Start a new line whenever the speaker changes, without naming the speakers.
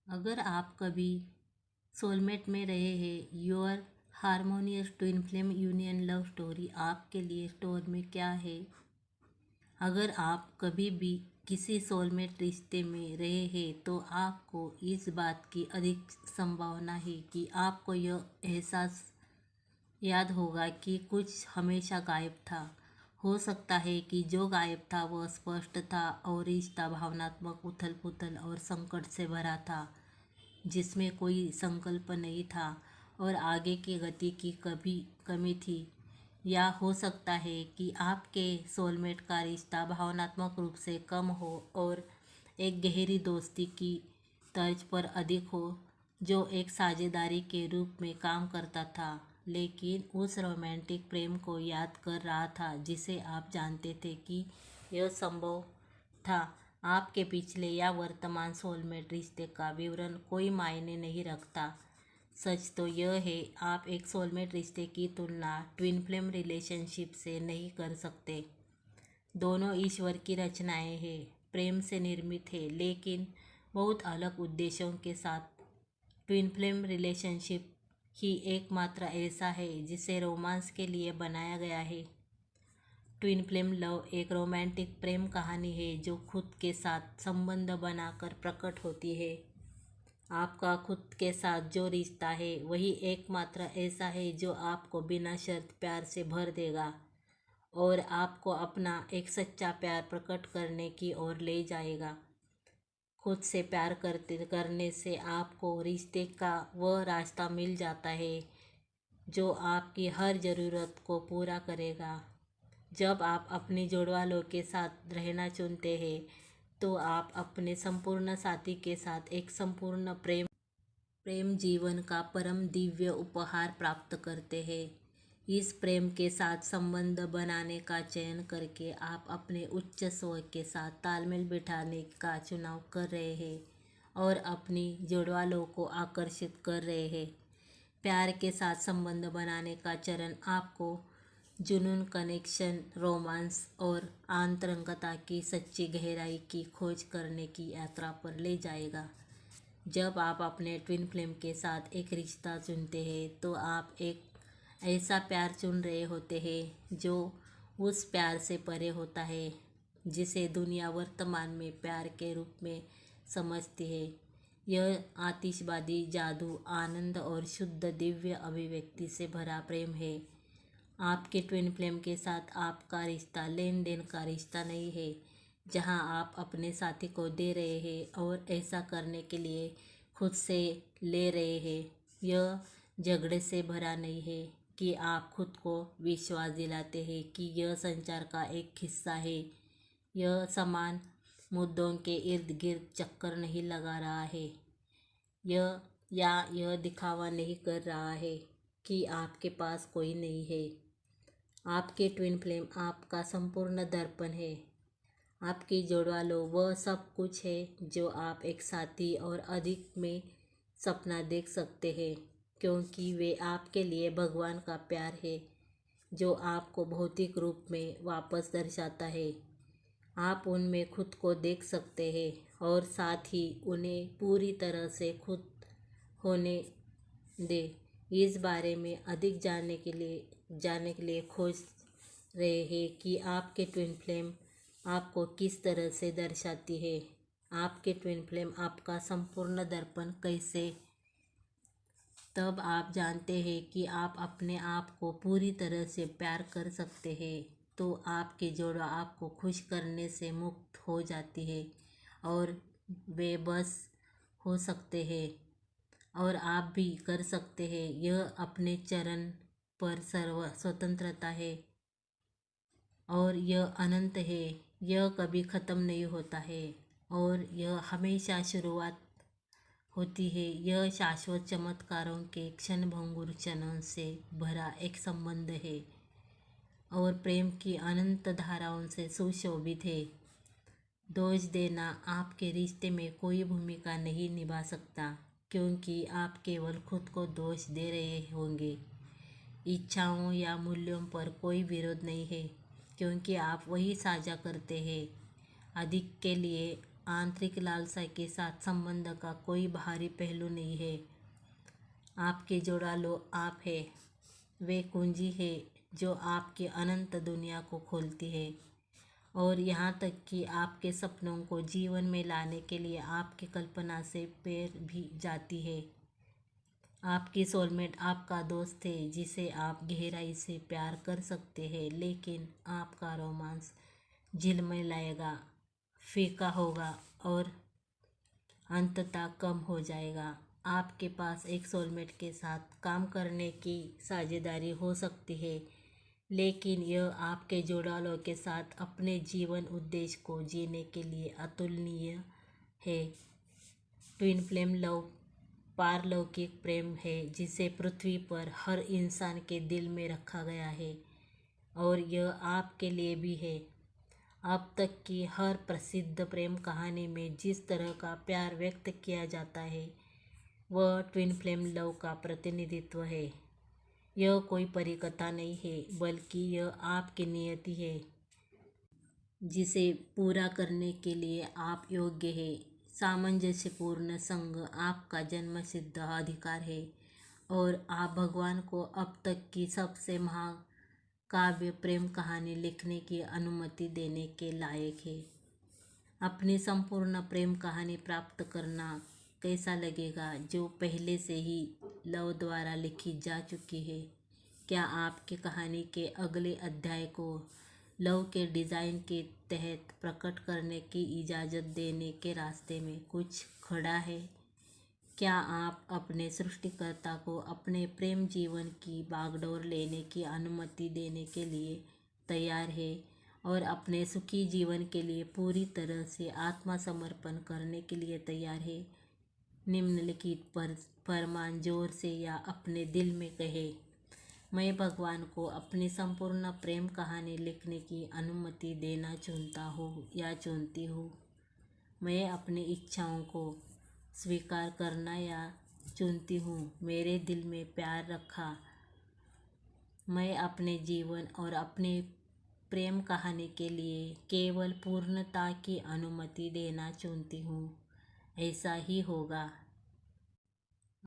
अगर आप कभी सोलमेट में रहे हैं, your harmonious twin flame union love story आपके लिए स्टोर में क्या है। अगर आप कभी भी किसी सोलमेट रिश्ते में रहे हैं तो आपको इस बात की अधिक संभावना है कि आपको यह एहसास याद होगा कि कुछ हमेशा गायब था। हो सकता है कि जो गायब था वह स्पष्ट था और रिश्ता भावनात्मक उथल पुथल और संकट से भरा था, जिसमें कोई संकल्प नहीं था और आगे की गति की कभी कमी थी। या हो सकता है कि आपके सोलमेट का रिश्ता भावनात्मक रूप से कम हो और एक गहरी दोस्ती की तर्ज पर अधिक हो, जो एक साझेदारी के रूप में काम करता था, लेकिन उस रोमांटिक प्रेम को याद कर रहा था जिसे आप जानते थे कि यह संभव था। आपके पिछले या वर्तमान सोलमेट रिश्ते का विवरण कोई मायने नहीं रखता। सच तो यह है, आप एक सोलमेट रिश्ते की तुलना ट्विन फ्लेम रिलेशनशिप से नहीं कर सकते। दोनों ईश्वर की रचनाएं हैं, प्रेम से निर्मित है, लेकिन बहुत अलग उद्देश्यों के साथ। ट्विन फ्लेम रिलेशनशिप ही एकमात्र ऐसा है जिसे रोमांस के लिए बनाया गया है। ट्विन फ्लेम लव एक रोमांटिक प्रेम कहानी है जो खुद के साथ संबंध बनाकर प्रकट होती है। आपका खुद के साथ जो रिश्ता है वही एकमात्र ऐसा है जो आपको बिना शर्त प्यार से भर देगा और आपको अपना एक सच्चा प्यार प्रकट करने की ओर ले जाएगा। खुद से प्यार करने से आपको रिश्ते का वह रास्ता मिल जाता है जो आपकी हर ज़रूरत को पूरा करेगा। जब आप अपनी जुड़वालों के साथ रहना चुनते हैं तो आप अपने संपूर्ण साथी के साथ एक संपूर्ण प्रेम जीवन का परम दिव्य उपहार प्राप्त करते हैं। इस प्रेम के साथ संबंध बनाने का चयन करके आप अपने उच्च स्व के साथ तालमेल बिठाने का चुनाव कर रहे हैं और अपनी जुड़वालों को आकर्षित कर रहे हैं। प्यार के साथ संबंध बनाने का चरण आपको जुनून, कनेक्शन, रोमांस और आंतरिकता की सच्ची गहराई की खोज करने की यात्रा पर ले जाएगा। जब आप अपने ट्विन फ्लेम के साथ एक रिश्ता चुनते हैं तो आप एक ऐसा प्यार चुन रहे होते हैं जो उस प्यार से परे होता है जिसे दुनिया वर्तमान में प्यार के रूप में समझती है। यह आतिशबाजी, जादू, आनंद और शुद्ध दिव्य अभिव्यक्ति से भरा प्रेम है। आपके ट्विन फ्लेम के साथ आपका रिश्ता लेन देन का रिश्ता नहीं है जहां आप अपने साथी को दे रहे हैं और ऐसा करने के लिए खुद से ले रहे हैं। यह झगड़े से भरा नहीं है कि आप खुद को विश्वास दिलाते हैं कि यह संचार का एक हिस्सा है। यह समान मुद्दों के इर्द गिर्द चक्कर नहीं लगा रहा है। यह दिखावा नहीं कर रहा है कि आपके पास कोई नहीं है। आपके ट्विन फ्लेम आपका संपूर्ण दर्पण है। आपकी जुड़वालों वह सब कुछ है जो आप एक साथी और अधिक में सपना देख सकते हैं, क्योंकि वे आपके लिए भगवान का प्यार है जो आपको भौतिक रूप में वापस दर्शाता है। आप उनमें खुद को देख सकते हैं और साथ ही उन्हें पूरी तरह से खुद होने दें। इस बारे में अधिक जानने के लिए खोज रहे हैं कि आपके ट्विन फ्लेम आपको किस तरह से दर्शाती है। आपके ट्विन फ्लेम आपका संपूर्ण दर्पण कैसे। तब आप जानते हैं कि आप अपने आप को पूरी तरह से प्यार कर सकते हैं, तो आपके जोड़ा आपको खुश करने से मुक्त हो जाती है और वे बस हो सकते हैं और आप भी कर सकते हैं। यह अपने चरण पर सर्व स्वतंत्रता है और यह अनंत है। यह कभी ख़त्म नहीं होता है और यह हमेशा शुरुआत होती है। यह शाश्वत चमत्कारों के क्षणभंगुर क्षणों से भरा एक संबंध है और प्रेम की अनंत धाराओं से सुशोभित है। दोष देना आपके रिश्ते में कोई भूमिका नहीं निभा सकता, क्योंकि आप केवल खुद को दोष दे रहे होंगे। इच्छाओं या मूल्यों पर कोई विरोध नहीं है, क्योंकि आप वही साझा करते हैं। अधिक के लिए आंतरिक लालसा के साथ संबंध का कोई बाहरी पहलू नहीं है। आपके जोड़ालो आप है, वे कुंजी है जो आपकी अनंत दुनिया को खोलती है और यहाँ तक कि आपके सपनों को जीवन में लाने के लिए आपकी कल्पना से पैर भी जाती है। आपकी सोलमेट आपका दोस्त है जिसे आप गहराई से प्यार कर सकते हैं, लेकिन आपका रोमांस झिलमिलाएगा, फीका होगा और अंततः कम हो जाएगा। आपके पास एक सोलमेट के साथ काम करने की साझेदारी हो सकती है, लेकिन यह आपके जोड़ालों के साथ अपने जीवन उद्देश्य को जीने के लिए अतुलनीय है। ट्विन फ्लेम लव पारलौकिक प्रेम है जिसे पृथ्वी पर हर इंसान के दिल में रखा गया है और यह आपके लिए भी है। अब तक की हर प्रसिद्ध प्रेम कहानी में जिस तरह का प्यार व्यक्त किया जाता है वह ट्विन फ्लेम लव का प्रतिनिधित्व है। यह कोई परिकथा नहीं है, बल्कि यह आपकी नियति है जिसे पूरा करने के लिए आप योग्य है। सामंजस्यपूर्ण संग आपका जन्मसिद्ध अधिकार है और आप भगवान को अब तक की सबसे महाकाव्य प्रेम कहानी लिखने की अनुमति देने के लायक है। अपनी संपूर्ण प्रेम कहानी प्राप्त करना कैसा लगेगा जो पहले से ही लव द्वारा लिखी जा चुकी है? क्या आपकी कहानी के अगले अध्याय को लव के डिज़ाइन के तहत प्रकट करने की इजाज़त देने के रास्ते में कुछ खड़ा है? क्या आप अपने सृष्टिकर्ता को अपने प्रेम जीवन की बागडोर लेने की अनुमति देने के लिए तैयार है और अपने सुखी जीवन के लिए पूरी तरह से आत्मसमर्पण करने के लिए तैयार है? निम्नलिखित फरमान जोर से या अपने दिल में कहे, मैं भगवान को अपनी संपूर्ण प्रेम कहानी लिखने की अनुमति देना चुनता हूँ या चुनती हूँ। मैं अपनी इच्छाओं को स्वीकार करना या चुनती हूँ। मेरे दिल में प्यार रखा। मैं अपने जीवन और अपनी प्रेम कहानी के लिए केवल पूर्णता की अनुमति देना चुनती हूँ। ऐसा ही होगा।